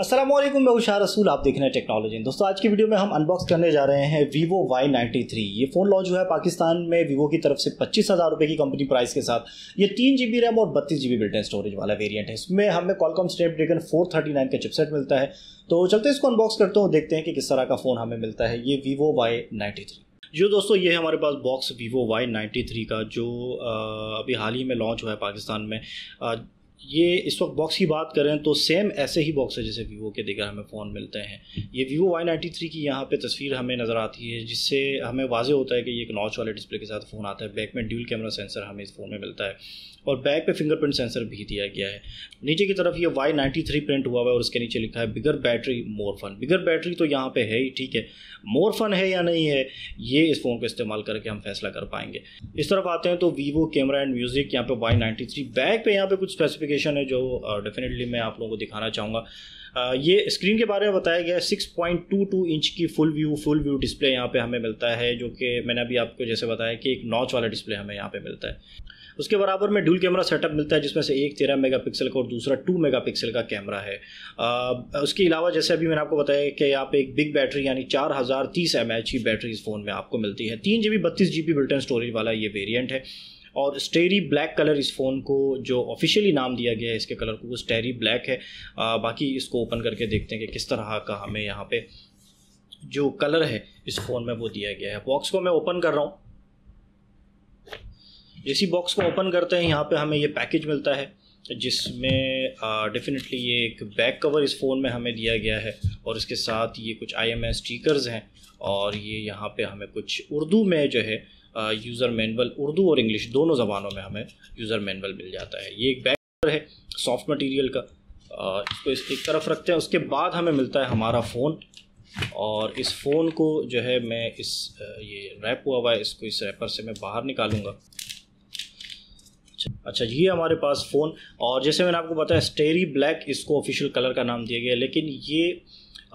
अस्सलामुअलैकुम, मैं उशार रसूल, आप देख रहे हैं टेक्नोलॉजी। दोस्तों, आज की वीडियो में हम अनबॉक्स करने जा रहे हैं Vivo Y93। ये फ़ोन लॉन्च हुआ है पाकिस्तान में Vivo की तरफ से 25,000 रुपये की कंपनी प्राइस के साथ। ये 3 GB रैम और 32 GB बिल्ट इन स्टोरेज वाला वेरिएंट है। इसमें हमें Qualcomm Snapdragon 439 का चिपसेट मिलता है। तो चलते इसको अनबॉक्स करते हैं, देखते हैं कि किस तरह का फ़ोन हमें मिलता है ये Vivo Y93। जो दोस्तों, ये हमारे पास बॉक्स Vivo Y93 का जो अभी हाल ही में लॉन्च हुआ है पाकिस्तान में। ये इस वक्त बॉक्स की बात करें तो सेम ऐसे ही बॉक्स है जैसे वीवो के दिगर हमें फ़ोन मिलते हैं। ये Vivo Y93 की यहाँ पे तस्वीर हमें नज़र आती है, जिससे हमें वाज़े होता है कि ये एक नॉच वाले डिस्प्ले के साथ फ़ोन आता है। बैक में ड्यूल कैमरा सेंसर हमें इस फ़ोन में मिलता है और बैक पे फिंगरप्रिंट सेंसर भी दिया गया है। नीचे की तरफ ये Y93 प्रिंट हुआ हुआ है और उसके नीचे लिखा है बिगर बैटरी मोर फन। बिगर बैटरी तो यहाँ पे है ही, ठीक है, मोर फन है या नहीं है ये इस फ़ोन को इस्तेमाल करके हम फैसला कर पाएंगे। इस तरफ आते हैं तो वीवो कैमरा एंड म्यूज़िक, यहाँ पे Y93 बैक पे यहाँ पे कुछ स्पेसिफिकेशन है जो डेफिनेटली मैं आप लोगों को दिखाना चाहूँगा। ये स्क्रीन के बारे में बताया गया है। 6.22 इंच की फुल व्यू डिस्प्ले यहाँ पे हमें मिलता है, जो कि मैंने अभी आपको जैसे बताया कि एक नॉच वाला डिस्प्ले हमें यहाँ पे मिलता है। उसके बराबर में डुअल कैमरा सेटअप मिलता है, जिसमें से एक 13 मेगापिक्सल का और दूसरा 2 मेगापिक्सल का कैमरा है। उसके अलावा जैसे अभी मैंने आपको बताया कि यहाँ पे एक बिग बैटरी यानी 4030 mAh की बैटरी इस फ़ोन में आपको मिलती है। 3 GB 32 GB built in storage वाला ये वेरिएंट है और स्टेरी ब्लैक कलर इस फ़ोन को जो ऑफिशियली नाम दिया गया है इसके कलर को वो स्टेरी ब्लैक है। बाकी इसको ओपन करके देखते हैं कि किस तरह का हमें यहाँ पे जो कलर है इस फ़ोन में वो दिया गया है। बॉक्स को मैं ओपन कर रहा हूँ। इसी बॉक्स को ओपन करते हैं, यहाँ पे हमें ये पैकेज मिलता है जिसमें डेफिनेटली ये एक बैक कवर इस फ़ोन में हमें दिया गया है और इसके साथ ये कुछ IMS स्टिकर्स हैं और ये यहाँ पे हमें कुछ उर्दू में जो है यूज़र मैनुअल, उर्दू और इंग्लिश दोनों ज़बानों में हमें यूज़र मैनुअल मिल जाता है। ये एक बैक कवर है सॉफ्ट मटेरियल का। इसको एक तरफ रखते हैं। उसके बाद हमें मिलता है हमारा फ़ोन और इस फ़ोन को जो है मैं ये रैप हुआ है, इसको इस रैपर से मैं बाहर निकालूंगा। अच्छा, ये हमारे पास फ़ोन और जैसे मैंने आपको बताया स्टेरी ब्लैक इसको ऑफिशियल कलर का नाम दिया गया है, लेकिन ये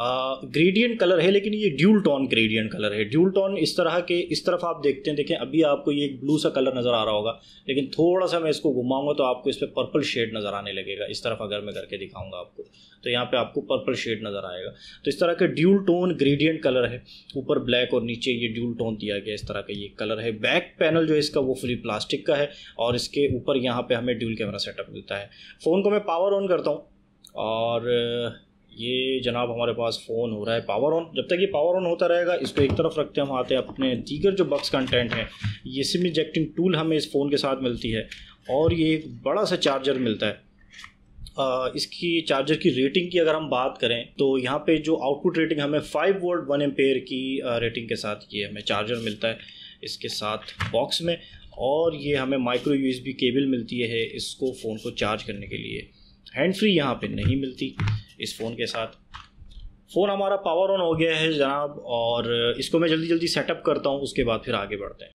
ग्रेडियंट कलर है, लेकिन ये ड्यूल टोन ग्रेडियंट कलर है। ड्यूल टोन इस तरह के, इस तरफ आप देखते हैं, देखें अभी आपको ये एक ब्लू सा कलर नज़र आ रहा होगा, लेकिन थोड़ा सा मैं इसको घुमाऊंगा तो आपको इस पर पर्पल शेड नज़र आने लगेगा। इस तरफ अगर मैं करके दिखाऊंगा आपको तो यहाँ पे आपको पर्पल शेड नज़र आएगा। तो इस तरह का ड्यूल टोन ग्रेडियंट कलर है, ऊपर ब्लैक और नीचे ये ड्यूल टोन दिया गया, इस तरह का ये कलर है। बैक पैनल जो है इसका वो फुली प्लास्टिक का है और इसके ऊपर यहाँ पे हमें ड्यूल कैमरा सेटअप मिलता है। फ़ोन को मैं पावर ऑन करता हूँ और ये जनाब हमारे पास फ़ोन हो रहा है पावर ऑन। जब तक ये पावर ऑन होता रहेगा इसको एक तरफ रखते हैं, हम आते हैं अपने दीगर जो बॉक्स कंटेंट है। ये सिम इजेक्टिंग टूल हमें इस फ़ोन के साथ मिलती है और ये एक बड़ा सा चार्जर मिलता है। इसकी चार्जर की रेटिंग की अगर हम बात करें तो यहाँ पे जो आउटपुट रेटिंग हमें 5 वोल्ट 1 एम्पेयर की रेटिंग के साथ ये हमें चार्जर मिलता है इसके साथ बॉक्स में। और ये हमें माइक्रो USB केबल मिलती है इसको फ़ोन को चार्ज करने के लिए। हैंड फ्री यहाँ पे नहीं मिलती इस फ़ोन के साथ। फ़ोन हमारा पावर ऑन हो गया है जनाब और इसको मैं जल्दी जल्दी सेटअप करता हूँ, उसके बाद फिर आगे बढ़ते हैं।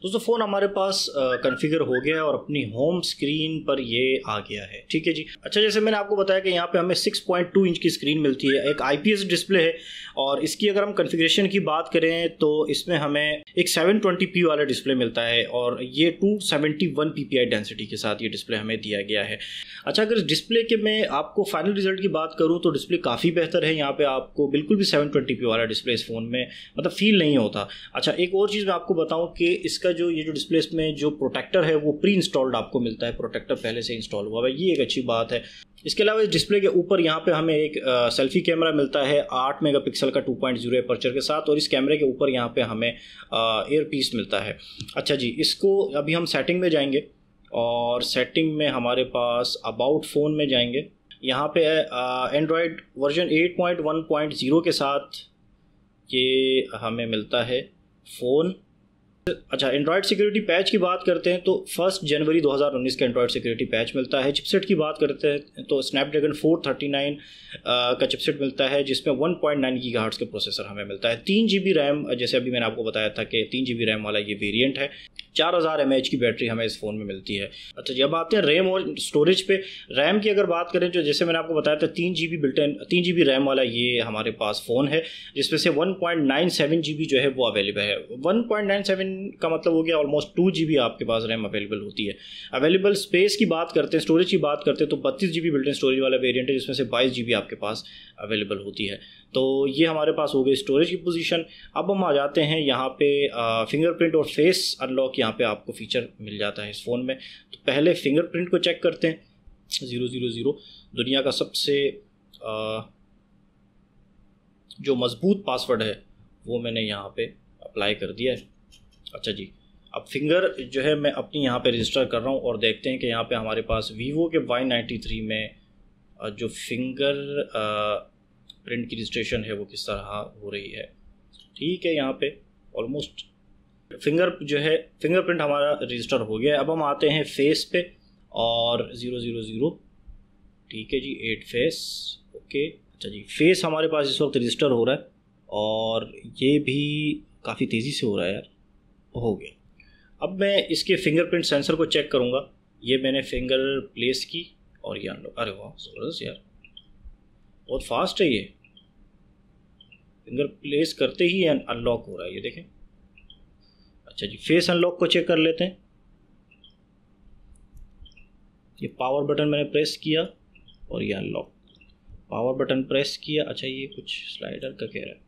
दोस्तों, फ़ोन हमारे पास कॉन्फ़िगर हो गया है और अपनी होम स्क्रीन पर ये आ गया है, ठीक है जी। अच्छा, जैसे मैंने आपको बताया कि यहाँ पे हमें 6.2 इंच की स्क्रीन मिलती है, एक IPS डिस्प्ले है और इसकी अगर हम कॉन्फ़िगरेशन की बात करें तो इसमें हमें एक 720p वाला डिस्प्ले मिलता है और ये 271 ppi डेंसिटी के साथ ये डिस्प्ले हमें दिया गया है। अच्छा, अगर इस डिस्प्ले के मैं आपको फाइनल रिजल्ट की बात करूँ तो डिस्प्ले काफ़ी बेहतर है। यहाँ पर आपको बिल्कुल भी 720p वाला डिस्प्ले इस फ़ोन में मतलब फ़ील नहीं होता। अच्छा, एक और चीज़ मैं आपको बताऊँ कि इसका जो ये जो डिस्प्ले में जो प्रोटेक्टर है वो प्री इंस्टॉल्ड आपको मिलता है, प्रोटेक्टर पहले से इंस्टॉल हुआ है, ये एक अच्छी बात है। इसके अलावा इस डिस्प्ले के ऊपर यहाँ पे हमें एक सेल्फी कैमरा मिलता है 8 मेगापिक्सल का 2.0 अपर्चर के साथ और इस कैमरे के ऊपर यहाँ पे हमें एयर पीस मिलता है। अच्छा जी, इसको अभी हम सेटिंग में जाएंगे और सेटिंग में हमारे पास अबाउट फ़ोन में जाएंगे। यहाँ पे एंड्रॉयड वर्जन 8.1.0 के साथ ये हमें मिलता है फ़ोन। अच्छा, एंड्रॉयड सिक्योरिटी पैच की बात करते हैं तो 1 जनवरी 2019 का एंड्रॉयड सिक्योरिटी पैच मिलता है। चिपसेट की बात करते हैं तो स्नैपड्रैगन 439 का चिपसेट मिलता है जिसमें 1.9 गीगाहर्ट्ज़ का प्रोसेसर हमें मिलता है। 3 GB रैम, जैसे अभी मैंने आपको बताया था कि 3 GB रैम वाला ये वेरिएंट है। 4000 mAh की बैटरी हमें इस फ़ोन में मिलती है। अच्छा, जब आते हैं रैम और स्टोरेज पे, रैम की अगर बात करें जो जैसे मैंने आपको बताया था 3 GB बिल्ट-इन 3 GB रैम वाला ये हमारे पास फ़ोन है, जिसमें से 1.97 GB जो है वो अवेलेबल है। 1.97 का मतलब हो गया ऑलमोस्ट 2 GB आपके पास रैम अवेलेबल होती है। अवेलेबल स्पेस की बात करते हैं, स्टोरेज की बात करते हैं तो 32 GB बिल्ट-इन स्टोरेज वाला वेरिएंट है, जिसमें से 22 GB आपके पास अवेलेबल होती है। तो ये हमारे पास हो गई स्टोरेज की पोजीशन। अब हम आ जाते हैं यहाँ पे फिंगरप्रिंट और फेस अनलॉक, यहाँ पे आपको फीचर मिल जाता है इस फ़ोन में। तो पहले फिंगरप्रिंट को चेक करते हैं। 000 दुनिया का सबसे जो मजबूत पासवर्ड है वो मैंने यहाँ पे अप्लाई कर दिया है। अच्छा जी, अब फिंगर जो है मैं अपनी यहाँ पे रजिस्टर कर रहा हूँ और देखते हैं कि यहाँ पे हमारे पास वीवो के Y93 में जो फिंगर प्रिंट की रजिस्ट्रेशन है वो किस तरह हो रही है। ठीक है, यहाँ पे ऑलमोस्ट फिंगर जो है फिंगरप्रिंट हमारा रजिस्टर हो गया है। अब हम आते हैं फेस पे और 000 ठीक है जी, 8 फेस ओके। अच्छा जी, फेस हमारे पास इस वक्त रजिस्टर हो रहा है और ये भी काफ़ी तेज़ी से हो रहा है यार, हो गया। अब मैं इसके फिंगरप्रिंट सेंसर को चेक करूँगा। ये मैंने फिंगर प्लेस की और ये अनलॉक, अरे वाह ज़बरदस्त यार, बहुत फास्ट है ये। फिंगर प्लेस करते ही अनलॉक हो रहा है, ये देखें। अच्छा जी, फेस अनलॉक को चेक कर लेते हैं। ये पावर बटन मैंने प्रेस किया और ये अनलॉक, पावर बटन प्रेस किया। अच्छा, ये कुछ स्लाइडर का कह रहा है,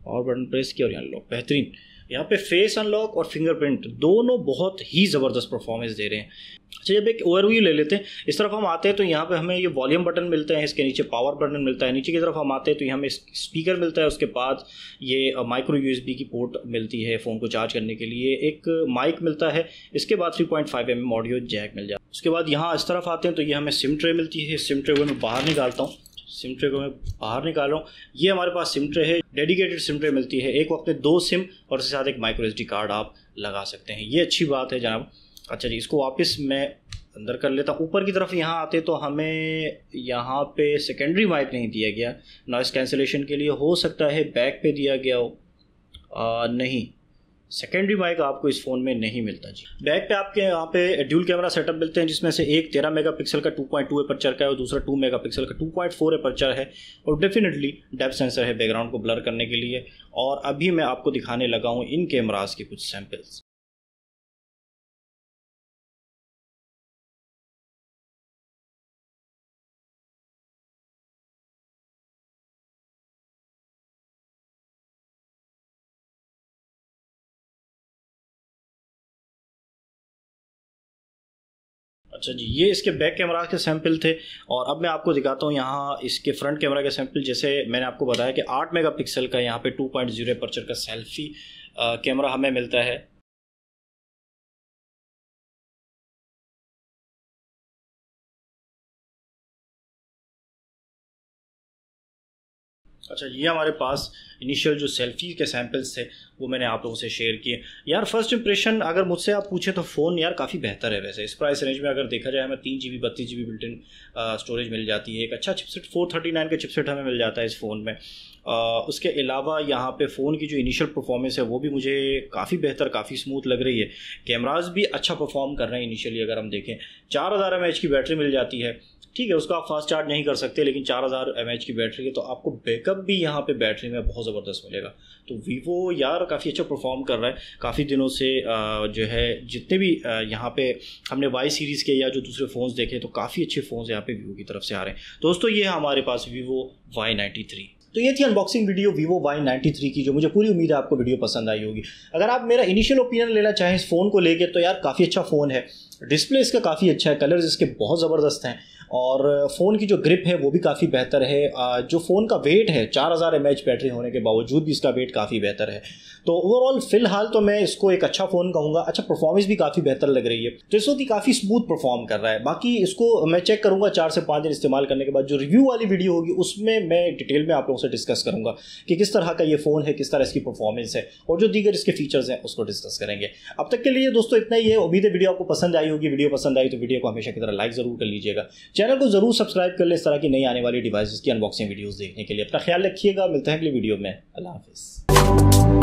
पावर बटन प्रेस किया और ये अनलॉक, बेहतरीन। यहाँ पे फेस अनलॉक और फिंगरप्रिंट दोनों बहुत ही ज़बरदस्त परफॉर्मेंस दे रहे हैं। अच्छा, जब एक ओवरव्यू ले लेते हैं, इस तरफ हम आते हैं तो यहाँ पे हमें ये वॉल्यूम बटन मिलता है, इसके नीचे पावर बटन मिलता है। नीचे की तरफ हम आते हैं तो यहाँ हमें स्पीकर मिलता है, उसके बाद ये माइक्रो USB की पोर्ट मिलती है फ़ोन को चार्ज करने के लिए, एक माइक मिलता है, इसके बाद 3.5 mm ऑडियो जैक मिल जाता है। उसके बाद यहाँ इस तरफ आते हैं तो ये हमें सिम ट्रे मिलती है। सिम ट्रे को मैं बाहर निकालता हूँ, सिम ट्रे को मैं बाहर निकाल रहा हूँ। ये हमारे पास सिम ट्रे है, डेडिकेटेड सिम ट्रे मिलती है। एक वक्त में 2 सिम और उसके साथ एक माइक्रो SD कार्ड आप लगा सकते हैं, ये अच्छी बात है जनाब। अच्छा जी, इसको वापस मैं अंदर कर लेता हूँ। ऊपर की तरफ यहाँ आते तो हमें यहाँ पे सेकेंडरी माइक नहीं दिया गया, नॉइस कैंसिलेशन के लिए। हो सकता है बैक पे दिया गया हो, नहीं, सेकेंडरी माइक आपको इस फ़ोन में नहीं मिलता जी। बैक पे आपके यहाँ पे ड्यूल कैमरा सेटअप मिलते हैं, जिसमें से एक 13 मेगापिक्सल का 2.2 एपर्चर का है और दूसरा 2 मेगापिक्सल का 2.4 एपर्चर है। और डेफिनेटली डेप्थ सेंसर है बैकग्राउंड को ब्लर करने के लिए। और अभी मैं आपको दिखाने लगा हूँ इन कैमरास के कुछ सैम्पल्स। अच्छा जी, ये इसके बैक कैमरा के सैंपल थे। और अब मैं आपको दिखाता हूँ यहाँ इसके फ्रंट कैमरा के सैंपल। जैसे मैंने आपको बताया कि 8 मेगापिक्सल का यहाँ पे 2.0 एपर्चर का सेल्फी कैमरा हमें मिलता है। अच्छा, ये हमारे पास इनिशियल जो सेल्फी के सैंपल्स थे वो मैंने आप लोगों से शेयर किए। यार फर्स्ट इंप्रेशन अगर मुझसे आप पूछें तो फ़ोन यार काफ़ी बेहतर है। वैसे इस प्राइस रेंज में अगर देखा जाए हमें 3 GB 32 GB बिल्ट-इन स्टोरेज मिल जाती है। एक अच्छा चिपसेट 439 का चिपसेट हमें मिल जाता है इस फ़ोन में। उसके अलावा यहाँ पे फ़ोन की जो इनिशियल परफॉर्मेंस है वो भी मुझे काफ़ी बेहतर, काफ़ी स्मूथ लग रही है। कैमराज भी अच्छा परफॉर्म कर रहे हैं इनिशियली। अगर हम देखें 4000 mAh की बैटरी मिल जाती है, ठीक है, उसको आप फास्ट चार्ज नहीं कर सकते, लेकिन 4000 mAh की बैटरी है तो आपको बैकअप भी यहाँ पे बैटरी में बहुत ज़बरदस्त मिलेगा। तो वीवो यार काफ़ी अच्छा परफॉर्म कर रहा है काफ़ी दिनों से। जो है जितने भी यहाँ पे हमने Y सीरीज़ के या जो दूसरे फ़ोन्स देखे तो काफ़ी अच्छे फ़ोन्स यहाँ पे वीवो की तरफ से आ रहे हैं। दोस्तों, ये है हमारे पास वीवो Y93। तो ये थी अनबॉक्सिंग वीडियो वीवो Y93 की, जो मुझे पूरी उम्मीद है आपको वीडियो पसंद आई होगी। अगर आप मेरा इनिशियल ओपिनियन लेना चाहें इस फ़ोन को लेकर तो यार काफ़ी अच्छा फ़ोन है। डिस्प्ले इसका काफ़ी अच्छा है, कलर्स इसके बहुत ज़बरदस्त हैं और फ़ोन की जो ग्रिप है वो भी काफ़ी बेहतर है। जो फ़ोन का वेट है 4000 mAh बैटरी होने के बावजूद भी इसका वेट काफ़ी बेहतर है। तो ओवरऑल फ़िलहाल तो मैं इसको एक अच्छा फ़ोन कहूँगा। अच्छा, परफॉर्मेंस भी काफ़ी बेहतर लग रही है, तो इस वक्त ही काफ़ी स्मूथ परफॉर्म कर रहा है। बाकी इसको मैं चेक करूँगा 4 से 5 दिन इस्तेमाल करने के बाद। जो रिव्यू वाली वीडियो होगी उसमें मैं डिटेल में आप लोगों से डिस्कस करूँगा कि किस तरह का ये फ़ोन है, किस तरह इसकी परफॉर्मेंस है और जो दीगर इसके फीचर्स हैं उसको डिस्कस करेंगे। अब तक के लिए दोस्तों इतना ही है। उम्मीद है वीडियो आपको पसंद आई होगी। वीडियो पसंद आई तो वीडियो को हमेशा की तरह लाइक ज़रूर कर लीजिएगा। चैनल को ज़रूर सब्सक्राइब कर ले इस तरह की नई आने वाली डिवाइसेस की अनबॉक्सिंग वीडियोस देखने के लिए। अपना ख्याल रखिएगा, मिलते हैं अगली वीडियो में। अल्लाह हाफिज़।